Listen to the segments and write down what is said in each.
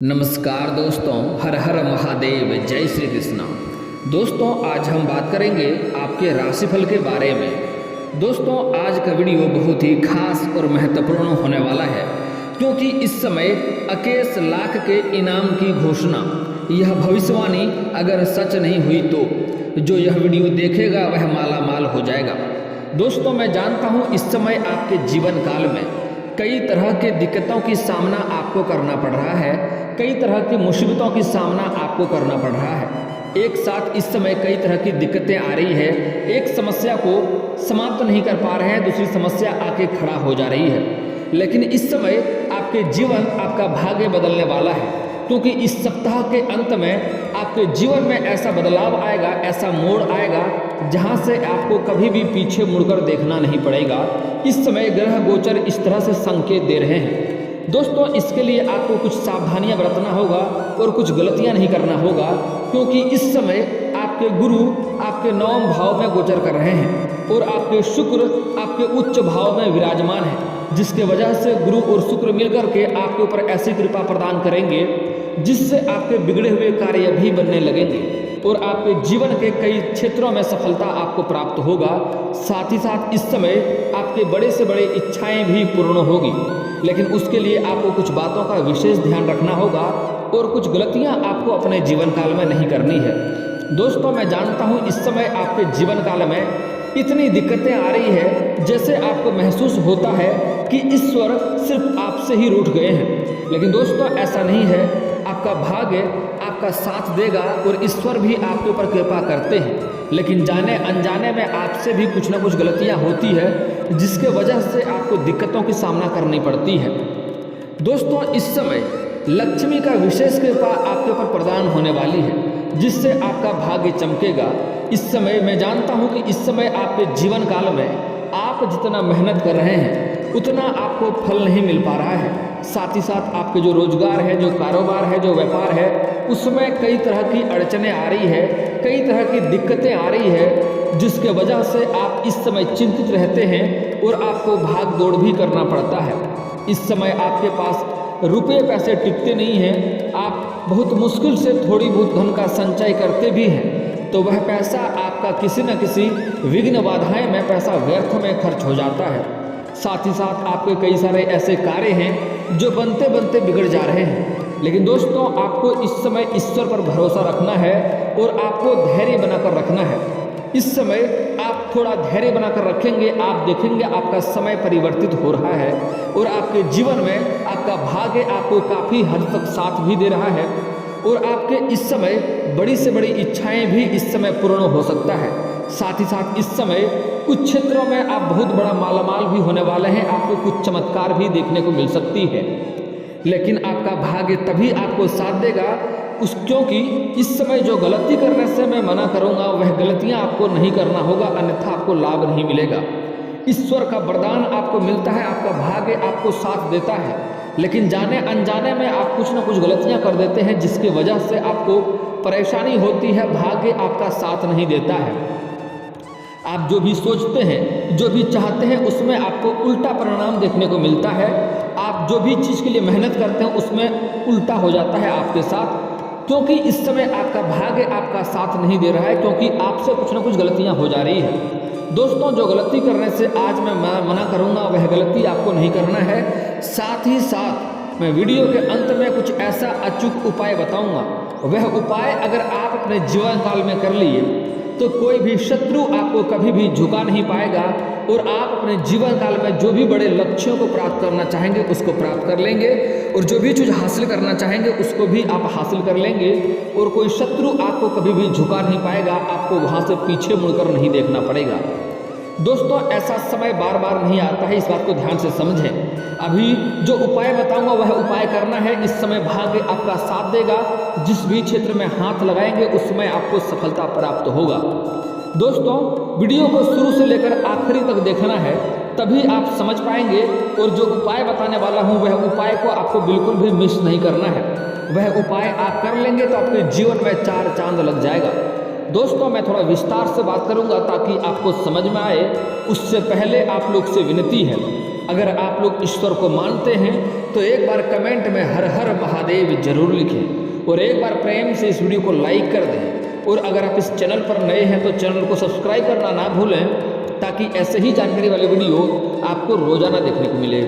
नमस्कार दोस्तों, हर हर महादेव, जय श्री कृष्णा। दोस्तों आज हम बात करेंगे आपके राशिफल के बारे में। दोस्तों आज का वीडियो बहुत ही खास और महत्वपूर्ण होने वाला है, क्योंकि इस समय 21 लाख के इनाम की घोषणा, यह भविष्यवाणी अगर सच नहीं हुई तो जो यह वीडियो देखेगा वह माला माल हो जाएगा। दोस्तों मैं जानता हूँ इस समय आपके जीवन काल में कई तरह के दिक्कतों की सामना आपको करना पड़ रहा है, कई तरह की मुसीबतों की सामना आपको करना पड़ रहा है। एक साथ इस समय कई तरह की दिक्कतें आ रही है, एक समस्या को समाप्त नहीं कर पा रहे हैं, दूसरी समस्या आके खड़ा हो जा रही है। लेकिन इस समय आपके जीवन, आपका भाग्य बदलने वाला है, क्योंकि इस सप्ताह के अंत में आपके जीवन में ऐसा बदलाव आएगा, ऐसा मोड़ आएगा जहां से आपको कभी भी पीछे मुड़कर देखना नहीं पड़ेगा। इस समय ग्रह गोचर इस तरह से संकेत दे रहे हैं। दोस्तों इसके लिए आपको कुछ सावधानियां बरतना होगा और कुछ गलतियां नहीं करना होगा, क्योंकि इस समय आपके गुरु आपके 9वें भाव में गोचर कर रहे हैं और आपके शुक्र आपके उच्च भाव में विराजमान है, जिसके वजह से गुरु और शुक्र मिलकर के आपके ऊपर ऐसी कृपा प्रदान करेंगे जिससे आपके बिगड़े हुए कार्य भी बनने लगेंगे और आपके जीवन के कई क्षेत्रों में सफलता आपको प्राप्त होगा। साथ ही साथ इस समय आपके बड़े से बड़े इच्छाएं भी पूर्ण होगी, लेकिन उसके लिए आपको कुछ बातों का विशेष ध्यान रखना होगा और कुछ गलतियां आपको अपने जीवन काल में नहीं करनी है। दोस्तों मैं जानता हूं इस समय आपके जीवन काल में इतनी दिक्कतें आ रही है, जैसे आपको महसूस होता है कि ईश्वर सिर्फ आपसे ही रूठ गए हैं। लेकिन दोस्तों ऐसा नहीं है, आपका भाग्य आपका साथ देगा और ईश्वर भी आपके ऊपर कृपा करते हैं, लेकिन जाने अनजाने में आपसे भी कुछ ना कुछ गलतियां होती है, जिसके वजह से आपको दिक्कतों की सामना करनी पड़ती है। दोस्तों इस समय लक्ष्मी का विशेष कृपा आपके ऊपर प्रदान होने वाली है, जिससे आपका भाग्य चमकेगा। इस समय मैं जानता हूं कि इस समय आपके जीवन काल में आप जितना मेहनत कर रहे हैं उतना आपको फल नहीं मिल पा रहा है। साथ ही साथ आपके जो रोजगार है, जो कारोबार है, जो व्यापार है, उसमें कई तरह की अड़चनें आ रही है, कई तरह की दिक्कतें आ रही है, जिसके वजह से आप इस समय चिंतित रहते हैं और आपको भाग दौड़ भी करना पड़ता है। इस समय आपके पास रुपये पैसे टिकते नहीं हैं, आप बहुत मुश्किल से थोड़ी बहुत धन का संचय करते भी हैं, तो वह पैसा आपका किसी न किसी विघ्न बाधाएं में पैसा व्यर्थ में खर्च हो जाता है। साथ ही साथ आपके कई सारे ऐसे कार्य हैं जो बनते बनते बिगड़ जा रहे हैं। लेकिन दोस्तों आपको इस समय ईश्वर पर भरोसा रखना है और आपको धैर्य बनाकर रखना है। इस समय आप थोड़ा धैर्य बनाकर रखेंगे, आप देखेंगे आपका समय परिवर्तित हो रहा है और आपके जीवन में आपका भाग्य आपको काफ़ी हद तक साथ भी दे रहा है और आपके इस समय बड़ी से बड़ी इच्छाएं भी इस समय पूर्ण हो सकता है। साथ ही साथ इस समय कुछ क्षेत्रों में आप बहुत बड़ा मालामाल भी होने वाले हैं, आपको कुछ चमत्कार भी देखने को मिल सकती है। लेकिन आपका भाग्य तभी आपको साथ देगा क्योंकि इस समय जो गलती करने से मैं मना करूंगा वह गलतियां आपको नहीं करना होगा, अन्यथा आपको लाभ नहीं मिलेगा। ईश्वर का वरदान आपको मिलता है, आपका भाग्य आपको साथ देता है, लेकिन जाने अनजाने में आप कुछ ना कुछ गलतियां कर देते हैं, जिसकी वजह से आपको परेशानी होती है, भाग्य आपका साथ नहीं देता है। आप जो भी सोचते हैं, जो भी चाहते हैं, उसमें आपको उल्टा परिणाम देखने को मिलता है। आप जो भी चीज़ के लिए मेहनत करते हैं उसमें उल्टा हो जाता है आपके साथ, क्योंकि इस समय आपका भाग्य आपका साथ नहीं दे रहा है, क्योंकि आपसे कुछ ना कुछ गलतियां हो जा रही है। दोस्तों जो गलती करने से आज मैं मना करूंगा वह गलती आपको नहीं करना है। साथ ही साथ मैं वीडियो के अंत में कुछ ऐसा अचूक उपाय बताऊंगा, वह उपाय अगर आप अपने जीवन काल में कर लिए तो कोई भी शत्रु आपको कभी भी झुका नहीं पाएगा और आप अपने जीवन काल में जो भी बड़े लक्ष्यों को प्राप्त करना चाहेंगे उसको प्राप्त कर लेंगे और जो भी चीज़ हासिल करना चाहेंगे उसको भी आप हासिल कर लेंगे और कोई शत्रु आपको कभी भी झुका नहीं पाएगा, आपको वहाँ से पीछे मुड़कर नहीं देखना पड़ेगा। दोस्तों ऐसा समय बार बार नहीं आता है, इस बात को ध्यान से समझें। अभी जो उपाय बताऊंगा वह उपाय करना है, इस समय भाग्य आपका साथ देगा, जिस भी क्षेत्र में हाथ लगाएंगे उसमें आपको सफलता प्राप्त होगा। दोस्तों वीडियो को शुरू से लेकर आखिरी तक देखना है, तभी आप समझ पाएंगे और जो उपाय बताने वाला हूँ वह उपाय को आपको बिल्कुल भी मिस नहीं करना है। वह उपाय आप कर लेंगे तो आपके जीवन में 4 चांद लग जाएगा। दोस्तों मैं थोड़ा विस्तार से बात करूंगा ताकि आपको समझ में आए। उससे पहले आप लोग से विनती है, अगर आप लोग ईश्वर को मानते हैं तो एक बार कमेंट में हर हर महादेव जरूर लिखें और एक बार प्रेम से इस वीडियो को लाइक कर दें। और अगर आप इस चैनल पर नए हैं तो चैनल को सब्सक्राइब करना ना भूलें, ताकि ऐसे ही जानकारी वाले वीडियो आपको रोजाना देखने को मिले।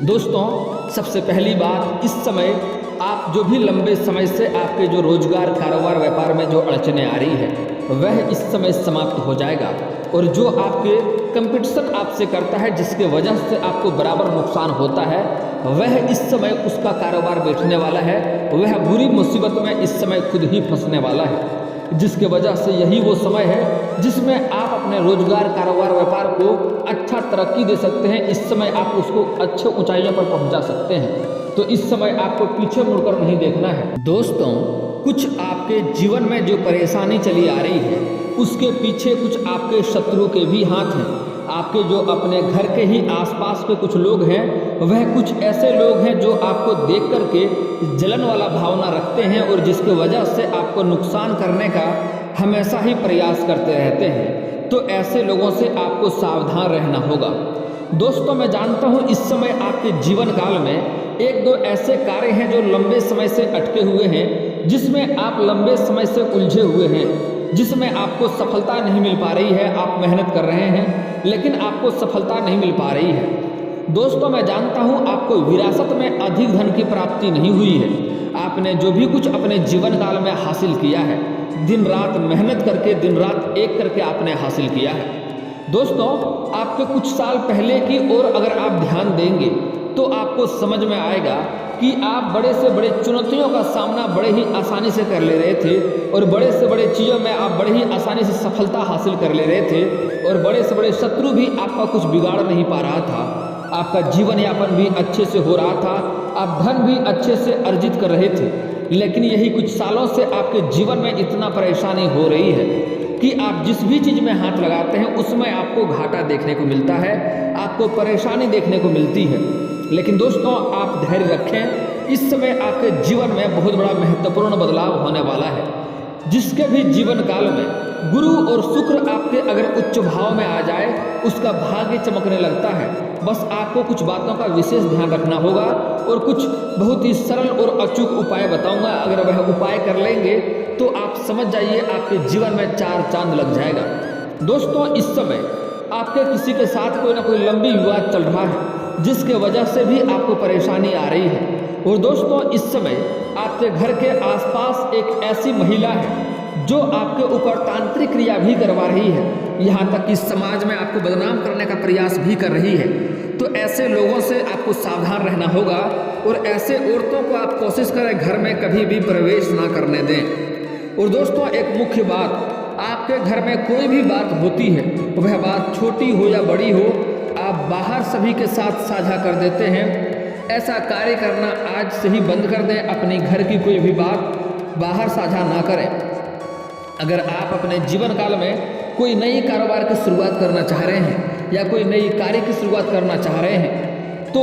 दोस्तों, सबसे पहली बात, इस समय आप जो भी लंबे समय से आपके जो रोजगार, कारोबार, व्यापार में जो अड़चने आ रही है वह इस समय समाप्त हो जाएगा। और जो आपके कंपटीशन आपसे करता है, जिसके वजह से आपको बराबर नुकसान होता है, वह इस समय उसका कारोबार बैठने वाला है। वह बुरी मुसीबत में इस समय खुद ही फंसने वाला है, जिसके वजह से यही वो समय है जिसमें आप अपने रोजगार, कारोबार, व्यापार को अच्छा तरक्की दे सकते हैं। इस समय आप उसको अच्छे ऊंचाइयों पर पहुंचा सकते हैं। तो इस समय आपको पीछे मुड़कर नहीं देखना है। दोस्तों, कुछ आपके जीवन में जो परेशानी चली आ रही है उसके पीछे कुछ आपके शत्रु के भी हाथ हैं। आपके जो अपने घर के ही आसपास के कुछ लोग हैं, वह कुछ ऐसे लोग हैं जो आपको देख करके जलन वाला भावना रखते हैं और जिसके वजह से आपको नुकसान करने का हमेशा ही प्रयास करते रहते हैं। तो ऐसे लोगों से आपको सावधान रहना होगा। दोस्तों, मैं जानता हूँ इस समय आपके जीवन काल में एक दो ऐसे कार्य हैं जो लंबे समय से अटके हुए हैं, जिसमें आप लंबे समय से उलझे हुए हैं, जिसमें आपको सफलता नहीं मिल पा रही है। आप मेहनत कर रहे हैं लेकिन आपको सफलता नहीं मिल पा रही है। दोस्तों, मैं जानता हूँ आपको विरासत में अधिक धन की प्राप्ति नहीं हुई है। आपने जो भी कुछ अपने जीवन काल में हासिल किया है, दिन रात मेहनत करके, दिन रात एक करके आपने हासिल किया है। दोस्तों, आपके कुछ साल पहले की ओर अगर आप ध्यान देंगे तो आपको समझ में आएगा कि आप बड़े से बड़े चुनौतियों का सामना बड़े ही आसानी से कर ले रहे थे और बड़े से बड़े चीज़ों में आप बड़े ही आसानी से सफलता हासिल कर ले रहे थे और बड़े से बड़े शत्रु भी आपका कुछ बिगाड़ नहीं पा रहा था। आपका जीवन यापन भी अच्छे से हो रहा था, आप धन भी अच्छे से अर्जित कर रहे थे। लेकिन यही कुछ सालों से आपके जीवन में इतना परेशानी हो रही है कि आप जिस भी चीज़ में हाथ लगाते हैं उसमें आपको घाटा देखने को मिलता है, आपको परेशानी देखने को मिलती है। लेकिन दोस्तों, आप धैर्य रखें। इस समय आपके जीवन में बहुत बड़ा महत्वपूर्ण बदलाव होने वाला है। जिसके भी जीवन काल में गुरु और शुक्र आपके अगर उच्च भाव में आ जाए, उसका भाग्य चमकने लगता है। बस आपको कुछ बातों का विशेष ध्यान रखना होगा और कुछ बहुत ही सरल और अचूक उपाय बताऊंगा। अगर वह उपाय कर लेंगे तो आप समझ जाइए आपके जीवन में चार चांद लग जाएगा। दोस्तों, इस समय आपके किसी के साथ कोई ना कोई लंबी विवाद चल रहा है, जिसके वजह से भी आपको परेशानी आ रही है। और दोस्तों, इस समय आपके घर के आसपास एक ऐसी महिला है जो आपके ऊपर तांत्रिक क्रिया भी करवा रही है, यहाँ तक कि समाज में आपको बदनाम करने का प्रयास भी कर रही है। तो ऐसे लोगों से आपको सावधान रहना होगा और ऐसे औरतों को आप कोशिश करें घर में कभी भी प्रवेश ना करने दें। और दोस्तों, एक मुख्य बात, आपके घर में कोई भी बात होती है, वह बात छोटी हो या बड़ी हो, आप बाहर सभी के साथ साझा कर देते हैं। ऐसा कार्य करना आज से ही बंद कर दें। अपने घर की कोई भी बात बाहर साझा ना करें। अगर आप अपने जीवन काल में कोई नई कारोबार की शुरुआत करना चाह रहे हैं या कोई नई कार्य की शुरुआत करना चाह रहे हैं तो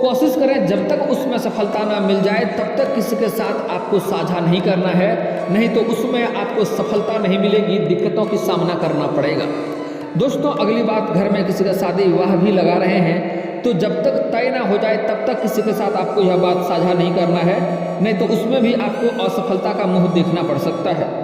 कोशिश करें जब तक उसमें सफलता ना मिल जाए तब तक किसी के साथ आपको साझा नहीं करना है, नहीं तो उसमें आपको सफलता नहीं मिलेगी, दिक्कतों की सामना करना पड़ेगा। दोस्तों, अगली बात, घर में किसी का शादी विवाह भी लगा रहे हैं तो जब तक तय ना हो जाए तब तक किसी के साथ आपको यह बात साझा नहीं करना है, नहीं तो उसमें भी आपको असफलता का मुंह देखना पड़ सकता है।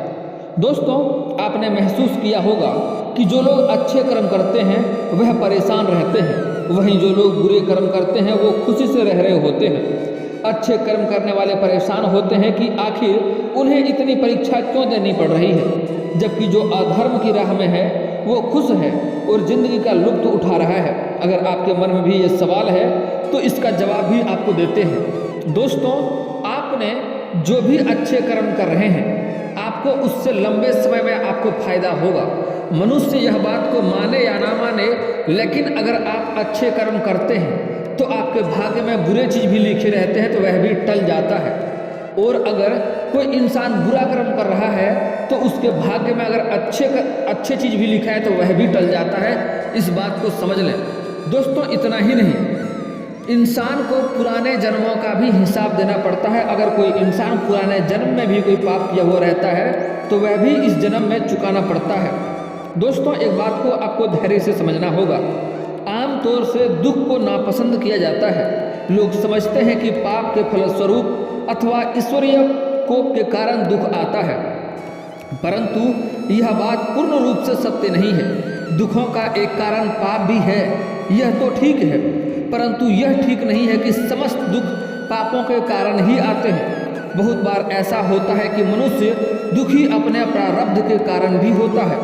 दोस्तों, आपने महसूस किया होगा कि जो लोग अच्छे कर्म करते हैं वह परेशान रहते हैं, वहीं जो लोग बुरे कर्म करते हैं वो खुशी से रह रहे होते हैं। अच्छे कर्म करने वाले परेशान होते हैं कि आखिर उन्हें इतनी परीक्षा क्यों देनी पड़ रही है, जबकि जो अधर्म की राह में है वो खुश है और जिंदगी का लुत्फ उठा रहा है। अगर आपके मन में भी ये सवाल है तो इसका जवाब भी आपको देते हैं। दोस्तों, आपने जो भी अच्छे कर्म कर रहे हैं आपको उससे लंबे समय में आपको फायदा होगा। मनुष्य यह बात को माने या ना माने, लेकिन अगर आप अच्छे कर्म करते हैं तो आपके भाग्य में बुरे चीज़ भी लिखे रहते हैं तो वह भी टल जाता है। और अगर कोई इंसान बुरा कर्म कर रहा है तो उसके भाग्य में अगर अच्छे चीज़ भी लिखा है तो वह भी टल जाता है। इस बात को समझ लें। दोस्तों, इतना ही नहीं, इंसान को पुराने जन्मों का भी हिसाब देना पड़ता है। अगर कोई इंसान पुराने जन्म में भी कोई पाप किया हुआ रहता है तो वह भी इस जन्म में चुकाना पड़ता है। दोस्तों, एक बात को आपको धैर्य से समझना होगा। आम आमतौर से दुख को नापसंद किया जाता है। लोग समझते हैं कि पाप के फलस्वरूप अथवा ईश्वरीय कोप के कारण दुख आता है, परंतु यह बात पूर्ण रूप से सत्य नहीं है। दुखों का एक कारण पाप भी है, यह तो ठीक है, परंतु यह ठीक नहीं है कि समस्त दुख पापों के कारण ही आते हैं। बहुत बार ऐसा होता है कि मनुष्य दुखी अपने प्रारब्ध के कारण भी होता है।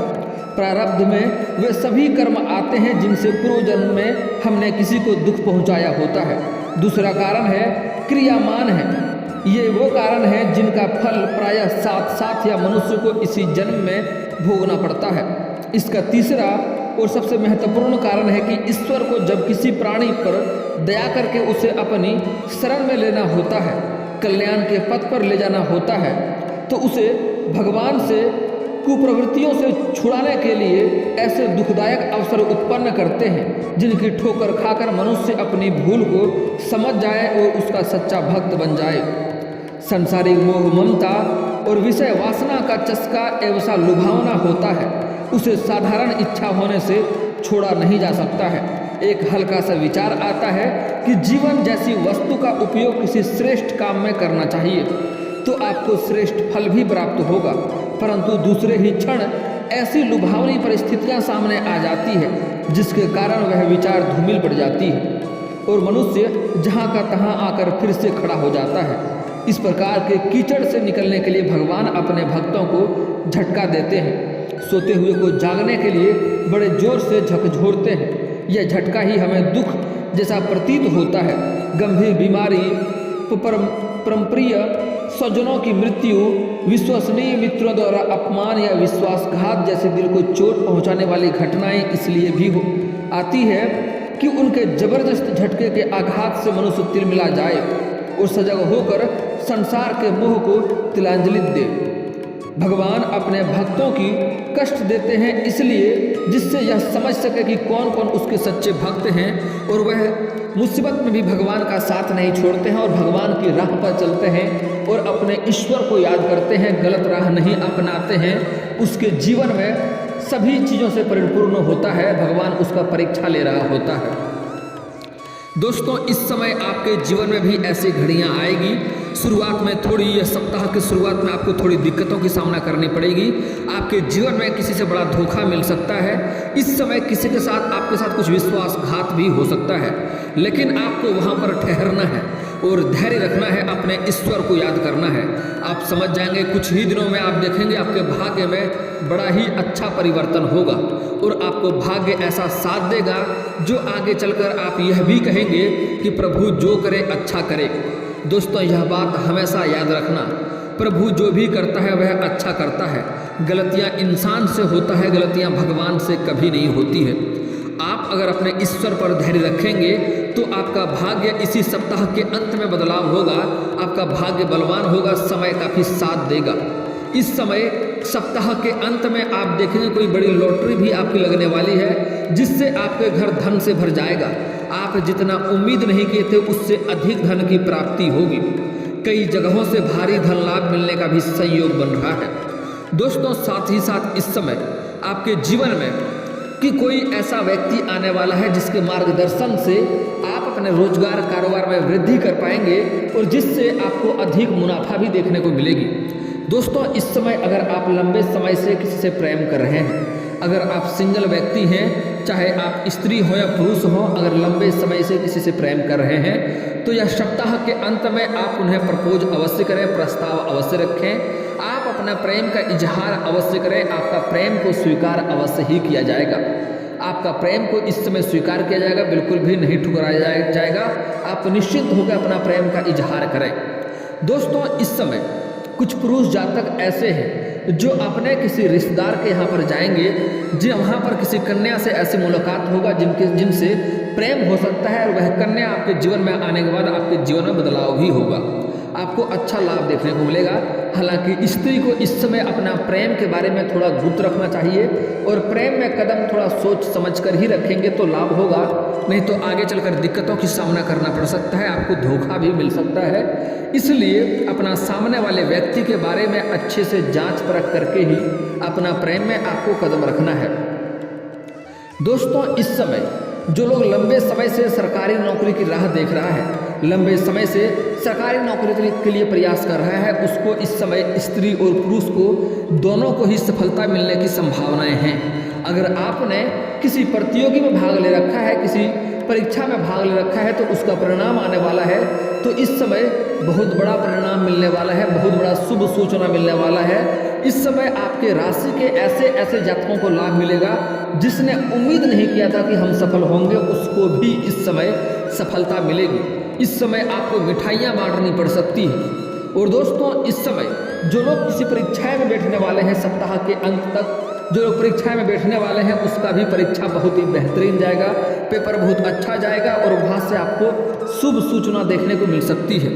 प्रारब्ध में वे सभी कर्म आते हैं जिनसे पूर्व जन्म में हमने किसी को दुख पहुंचाया होता है। दूसरा कारण है क्रियामान है। ये वो कारण है जिनका फल प्रायः साथ साथ या मनुष्य को इसी जन्म में भोगना पड़ता है। इसका तीसरा और सबसे महत्वपूर्ण कारण है कि ईश्वर को जब किसी प्राणी पर दया करके उसे अपनी शरण में लेना होता है, कल्याण के पथ पर ले जाना होता है, तो उसे भगवान से कुप्रवृत्तियों से छुड़ाने के लिए ऐसे दुखदायक अवसर उत्पन्न करते हैं जिनकी ठोकर खाकर मनुष्य अपनी भूल को समझ जाए और उसका सच्चा भक्त बन जाए। संसारिक मोह ममता और विषय वासना का चस्का ऐसा लुभावना होता है, उसे साधारण इच्छा होने से छोड़ा नहीं जा सकता है। एक हल्का सा विचार आता है कि जीवन जैसी वस्तु का उपयोग किसी श्रेष्ठ काम में करना चाहिए तो आपको श्रेष्ठ फल भी प्राप्त होगा, परंतु दूसरे ही क्षण ऐसी लुभावनी परिस्थितियां सामने आ जाती है जिसके कारण वह विचार धूमिल पड़ जाती है और मनुष्य जहां का तहां आकर फिर से खड़ा हो जाता है। इस प्रकार के कीचड़ से निकलने के लिए भगवान अपने भक्तों को झटका देते हैं। सोते हुए को जागने के लिए बड़े जोर से झकझोरते हैं। यह झटका ही हमें दुख जैसा प्रतीत होता है। गंभीर बीमारी, परमप्रिय स्वजनों की मृत्यु, विश्वसनीय मित्रों द्वारा अपमान या विश्वासघात जैसे दिल को चोट पहुंचाने वाली घटनाएं इसलिए भी आती है कि उनके जबरदस्त झटके के आघात से मनुष्य तिलमिला जाए और सजग होकर संसार के मोह को तिलांजलि दे। भगवान अपने भक्तों की कष्ट देते हैं इसलिए जिससे यह समझ सके कि कौन कौन उसके सच्चे भक्त हैं और वह मुसीबत में भी भगवान का साथ नहीं छोड़ते हैं और भगवान की राह पर चलते हैं और अपने ईश्वर को याद करते हैं, गलत राह नहीं अपनाते हैं। उसके जीवन में सभी चीज़ों से परिपूर्ण होता है, भगवान उसका परीक्षा ले रहा होता है। दोस्तों, इस समय आपके जीवन में भी ऐसी घड़ियां आएगी। शुरुआत में थोड़ी, यह सप्ताह की शुरुआत में आपको थोड़ी दिक्कतों की सामना करनी पड़ेगी। आपके जीवन में किसी से बड़ा धोखा मिल सकता है। इस समय किसी के साथ, आपके साथ कुछ विश्वासघात भी हो सकता है, लेकिन आपको वहाँ पर ठहरना है और धैर्य रखना है, अपने ईश्वर को याद करना है। आप समझ जाएंगे, कुछ ही दिनों में आप देखेंगे आपके भाग्य में बड़ा ही अच्छा परिवर्तन होगा और आपको भाग्य ऐसा साथ देगा जो आगे चलकर आप यह भी कहेंगे कि प्रभु जो करे अच्छा करे। दोस्तों, यह बात हमेशा याद रखना, प्रभु जो भी करता है वह अच्छा करता है। गलतियां इंसान से होता है, गलतियां भगवान से कभी नहीं होती है। आप अगर अपने ईश्वर पर धैर्य रखेंगे तो आपका भाग्य इसी सप्ताह के अंत में बदलाव होगा, आपका भाग्य बलवान होगा, समय काफ़ी साथ देगा। इस समय सप्ताह के अंत में आप देखेंगे कोई बड़ी लॉटरी भी आपकी लगने वाली है जिससे आपके घर धन से भर जाएगा। आप जितना उम्मीद नहीं किए थे उससे अधिक धन की प्राप्ति होगी। कई जगहों से भारी धन लाभ मिलने का भी संयोग बन रहा है। दोस्तों, साथ ही साथ इस समय आपके जीवन में कि कोई ऐसा व्यक्ति आने वाला है जिसके मार्गदर्शन से आप अपने रोजगार कारोबार में वृद्धि कर पाएंगे और जिससे आपको अधिक मुनाफा भी देखने को मिलेगी। दोस्तों, इस समय अगर आप लंबे समय से किसी से प्रेम कर रहे हैं, अगर आप सिंगल व्यक्ति हैं, चाहे आप स्त्री हो या पुरुष हो, अगर लंबे समय से किसी से प्रेम कर रहे हैं तो यह सप्ताह के अंत में आप उन्हें प्रपोज अवश्य करें, प्रस्ताव अवश्य रखें, आप अपना प्रेम का इजहार अवश्य करें। आपका प्रेम को स्वीकार अवश्य ही किया जाएगा। आपका प्रेम को इस समय स्वीकार किया जाएगा, बिल्कुल भी नहीं ठुकराया जाएगा। आप निश्चित होकर अपना प्रेम का इजहार करें। दोस्तों, इस समय कुछ पुरुष जातक ऐसे हैं जो अपने किसी रिश्तेदार के यहाँ पर जाएंगे, जी वहाँ पर किसी कन्या से ऐसी मुलाकात होगा जिनसे प्रेम हो सकता है और वह कन्या आपके जीवन में आने के बाद आपके जीवन में बदलाव भी होगा, आपको अच्छा लाभ देखने को मिलेगा। हालांकि स्त्री को इस समय अपना प्रेम के बारे में थोड़ा गुप्त रखना चाहिए और प्रेम में कदम थोड़ा सोच समझ कर ही रखेंगे तो लाभ होगा, नहीं तो आगे चलकर दिक्कतों की सामना करना पड़ सकता है, आपको धोखा भी मिल सकता है। इसलिए अपना सामने वाले व्यक्ति के बारे में अच्छे से जांच परख करके ही अपना प्रेम में आपको कदम रखना है। दोस्तों, इस समय जो लोग लंबे समय से सरकारी नौकरी की राह देख रहा है, लंबे समय से सरकारी नौकरी के लिए प्रयास कर रहा है, उसको इस समय स्त्री और पुरुष को दोनों को ही सफलता मिलने की संभावनाएं हैं। अगर आपने किसी प्रतियोगी में भाग ले रखा है, किसी परीक्षा में भाग ले रखा है, तो उसका परिणाम आने वाला है, तो इस समय बहुत बड़ा परिणाम मिलने वाला है, बहुत बड़ा शुभ सूचना मिलने वाला है। इस समय आपके राशि के ऐसे ऐसे जातकों को लाभ मिलेगा जिसने उम्मीद नहीं किया था कि हम सफल होंगे, उसको भी इस समय सफलता मिलेगी। इस समय आपको मिठाइयाँ बांटनी पड़ सकती है। और दोस्तों, इस समय जो लोग किसी परीक्षाएं में बैठने वाले हैं, सप्ताह के अंत तक जो लोग परीक्षाएं में बैठने वाले हैं, उसका भी परीक्षा बहुत ही बेहतरीन जाएगा, पेपर बहुत अच्छा जाएगा और वहाँ से आपको शुभ सूचना देखने को मिल सकती है।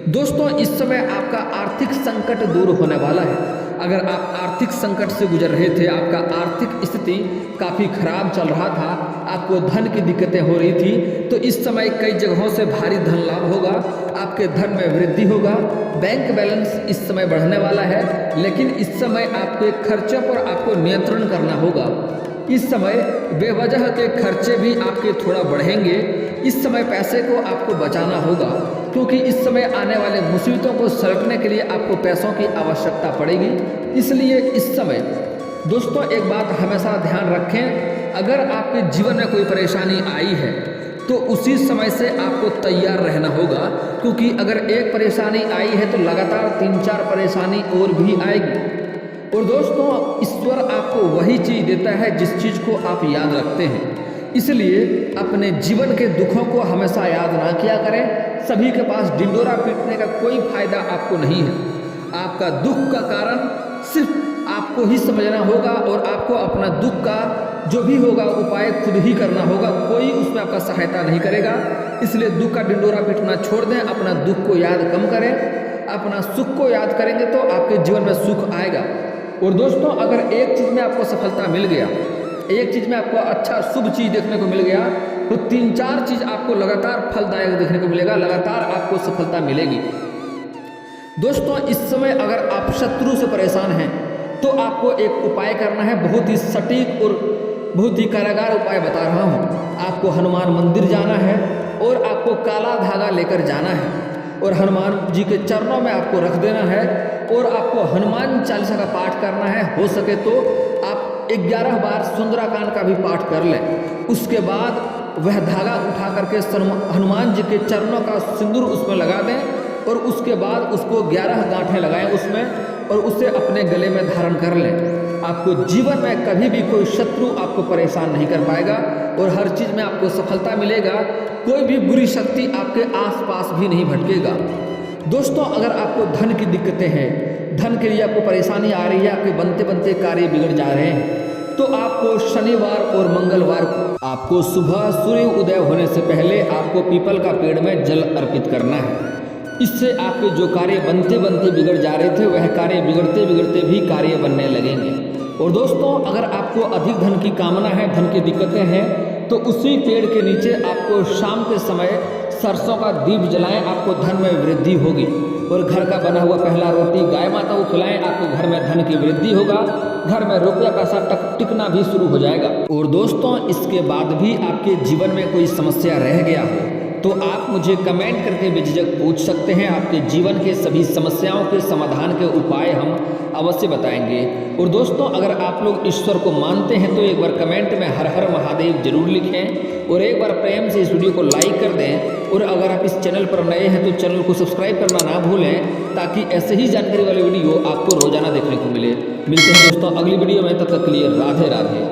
दोस्तों, इस समय आपका आर्थिक संकट दूर होने वाला है। अगर आप आर्थिक संकट से गुजर रहे थे, आपका आर्थिक स्थिति काफ़ी खराब चल रहा था, आपको धन की दिक्कतें हो रही थी, तो इस समय कई जगहों से भारी धन लाभ होगा, आपके धन में वृद्धि होगा, बैंक बैलेंस इस समय बढ़ने वाला है। लेकिन इस समय आपके खर्चों पर आपको नियंत्रण करना होगा। इस समय बेवजह के खर्चे भी आपके थोड़ा बढ़ेंगे। इस समय पैसे को आपको बचाना होगा, क्योंकि इस समय आने वाले मुसीबतों को सलटने के लिए आपको पैसों की आवश्यकता पड़ेगी। इसलिए इस समय दोस्तों एक बात हमेशा ध्यान रखें, अगर आपके जीवन में कोई परेशानी आई है तो उसी समय से आपको तैयार रहना होगा, क्योंकि अगर एक परेशानी आई है तो लगातार 3-4 परेशानी और भी आएगी। और दोस्तों, ईश्वर आपको वही चीज़ देता है जिस चीज़ को आप याद रखते हैं। इसलिए अपने जीवन के दुखों को हमेशा याद ना किया करें। सभी के पास डिंडोरा पीटने का कोई फायदा आपको नहीं है। आपका दुख का कारण सिर्फ आपको ही समझना होगा और आपको अपना दुख का जो भी होगा उपाय खुद ही करना होगा, कोई उसमें आपका सहायता नहीं करेगा। इसलिए दुख का डिंडोरा पीटना छोड़ दें, अपना दुख को याद कम करें, अपना सुख को याद करेंगे तो आपके जीवन में सुख आएगा। और दोस्तों, अगर एक चीज़ में आपको सफलता मिल गया, एक चीज़ में आपको अच्छा शुभ चीज़ देखने को मिल गया, तो 3-4 चीज़ आपको लगातार फलदायक देखने को मिलेगा, लगातार आपको सफलता मिलेगी। दोस्तों, इस समय अगर आप शत्रु से परेशान हैं तो आपको एक उपाय करना है, बहुत ही सटीक और बहुत ही कारागार उपाय बता रहा हूँ। आपको हनुमान मंदिर जाना है और आपको काला धागा लेकर जाना है और हनुमान जी के चरणों में आपको रख देना है और आपको हनुमान चालीसा का पाठ करना है। हो सके तो आप 11 बार सुंदराकांड का भी पाठ कर लें। उसके बाद वह धागा उठा करके हनुमान जी के चरणों का सिंदूर उसमें लगा दें और उसके बाद उसको 11 गांठें लगाएं उसमें और उसे अपने गले में धारण कर लें। आपको जीवन में कभी भी कोई शत्रु आपको परेशान नहीं कर पाएगा और हर चीज़ में आपको सफलता मिलेगा। कोई भी बुरी शक्ति आपके आसपास भी नहीं भटकेगा। दोस्तों, अगर आपको धन की दिक्कतें हैं, धन के लिए आपको परेशानी आ रही है, आपके बनते बनते कार्य बिगड़ जा रहे हैं, तो आपको शनिवार और मंगलवार को आपको सुबह सूर्य उदय होने से पहले आपको पीपल का पेड़ में जल अर्पित करना है। इससे आपके जो कार्य बनते बनते बिगड़ जा रहे थे वह कार्य बिगड़ते बिगड़ते भी कार्य बनने लगेंगे। और दोस्तों, अगर आपको अधिक धन की कामना है, धन की दिक्कतें हैं, तो उसी पेड़ के नीचे आपको शाम के समय सरसों का दीप जलाएं, आपको धन में वृद्धि होगी। और घर का बना हुआ पहला रोटी गाय माता को खिलाएं, आपको घर में धन की वृद्धि होगा, घर में रुपया पैसा टिकना भी शुरू हो जाएगा। और दोस्तों, इसके बाद भी आपके जीवन में कोई समस्या रह गया हो तो आप मुझे कमेंट करके बेझिझक पूछ सकते हैं। आपके जीवन के सभी समस्याओं के समाधान के उपाय हम अवश्य बताएंगे। और दोस्तों, अगर आप लोग ईश्वर को मानते हैं तो एक बार कमेंट में हर हर महादेव जरूर लिखें और एक बार प्रेम से इस वीडियो को लाइक कर दें। और अगर आप इस चैनल पर नए हैं तो चैनल को सब्सक्राइब करना ना भूलें, ताकि ऐसे ही जानकारी वाले वीडियो आपको रोजाना देखने को मिले। मिलते हैं दोस्तों अगली वीडियो में, तब तक के लिए राधे राधे।